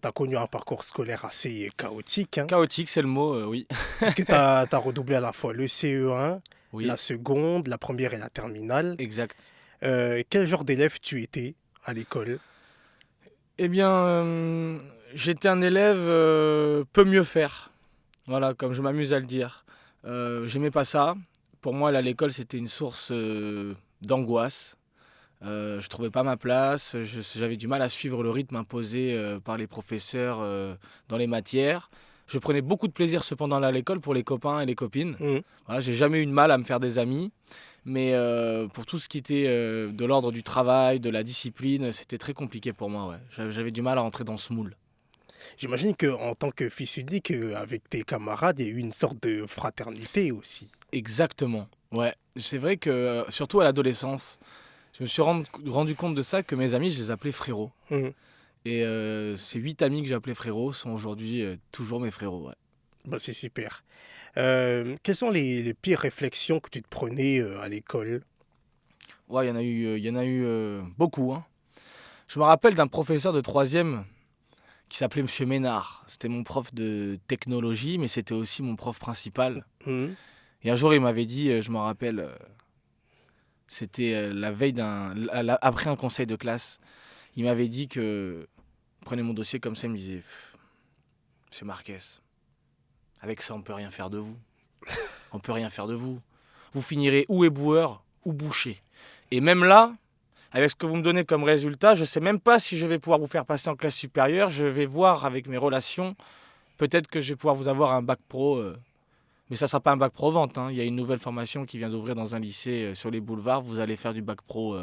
tu connu un parcours scolaire assez chaotique, hein, Chaotique, c'est le mot, oui. puisque tu as redoublé à la fois le CE1, Oui, la seconde, la première et la terminale. exact. Quel genre d'élève tu étais à l'école? Eh bien, j'étais un élève peu mieux faire. Voilà, comme je m'amuse à le dire. J'aimais pas ça. Pour moi, aller à l'école, c'était une source d'angoisse. Je trouvais pas ma place. J'avais du mal à suivre le rythme imposé par les professeurs dans les matières. Je prenais beaucoup de plaisir cependant à l'école pour les copains et les copines. Mhm. Voilà, j'ai jamais eu de mal à me faire des amis. Mais pour tout ce qui était de l'ordre du travail, de la discipline, c'était très compliqué pour moi. Ouais. J'avais du mal à rentrer dans ce moule. J'imagine qu'en tant que fils unique, avec tes camarades, il y a eu une sorte de fraternité aussi. Exactement. Ouais. C'est vrai que, surtout à l'adolescence, je me suis rendu compte de ça, que mes amis, je les appelais frérots. Mhm. Et ces 8 amis que j'appelais frérots sont aujourd'hui toujours mes frérots. Ouais. Bah, c'est super. Quelles sont les pires réflexions que tu te prenais à l'école? Ouais, il y en a eu beaucoup, hein. Je me rappelle d'un professeur de troisième qui s'appelait Monsieur Ménard. C'était mon prof de technologie, mais c'était aussi mon prof principal. Mhm. Et un jour, il m'avait dit, je me rappelle, c'était la veille après un conseil de classe, il m'avait dit que, il prenait mon dossier comme ça, il me disait, Monsieur Marquez, avec ça, on peut rien faire de vous. On peut rien faire de vous. Vous finirez ou éboueur ou boucher. Et même là, avec ce que vous me donnez comme résultat, je ne sais même pas si je vais pouvoir vous faire passer en classe supérieure. Je vais voir avec mes relations. Peut-être que je vais pouvoir vous avoir un bac pro. Mais ça ne sera pas un bac pro vente, hein. Il y a une nouvelle formation qui vient d'ouvrir dans un lycée sur les boulevards. Vous allez faire du bac pro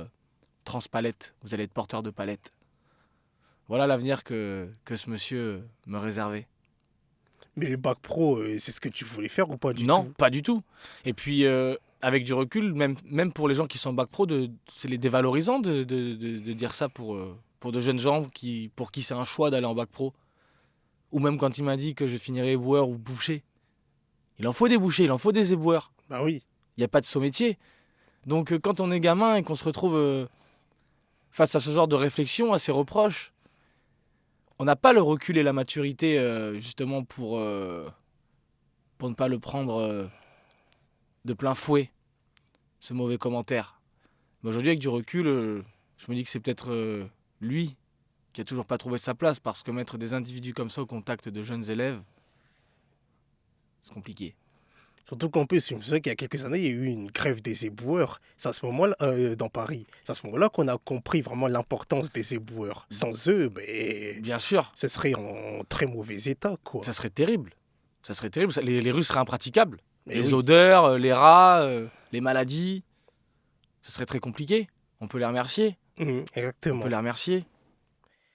transpalette. Vous allez être porteur de palette. Voilà l'avenir que ce monsieur me réservait. Mais bac pro, c'est ce que tu voulais faire ou pas du Non, tout? pas du tout. Et puis, avec du recul, même pour les gens qui sont bac pro, c'est les dévalorisant de dire ça pour de jeunes gens pour qui c'est un choix d'aller en bac pro. Ou même quand il m'a dit que je finirais éboueur ou boucher. Il en faut des bouchers, il en faut des éboueurs. Bah oui. Il n'y a pas de saut métier. Donc, quand on est gamin et qu'on se retrouve face à ce genre de réflexion, à ces reproches, on n'a pas le recul et la maturité justement pour ne pas le prendre de plein fouet, ce mauvais commentaire. Mais aujourd'hui, avec du recul, je me dis que c'est peut-être lui qui a toujours pas trouvé sa place, parce que mettre des individus comme ça au contact de jeunes élèves, c'est compliqué. Surtout qu'en plus, je me souviens qu'il y a quelques années, il y a eu une grève des éboueurs. C'est à ce moment-là, dans Paris. C'est à ce moment-là qu'on a compris vraiment l'importance des éboueurs. Sans eux, mais Bien sûr, ce serait en très mauvais état, quoi. ça serait terrible. Ça serait terrible. Les rues seraient impraticables. Mais Les oui. odeurs, les rats, les maladies, ça serait très compliqué. On peut les remercier. Mhm, On peut exactement. les remercier.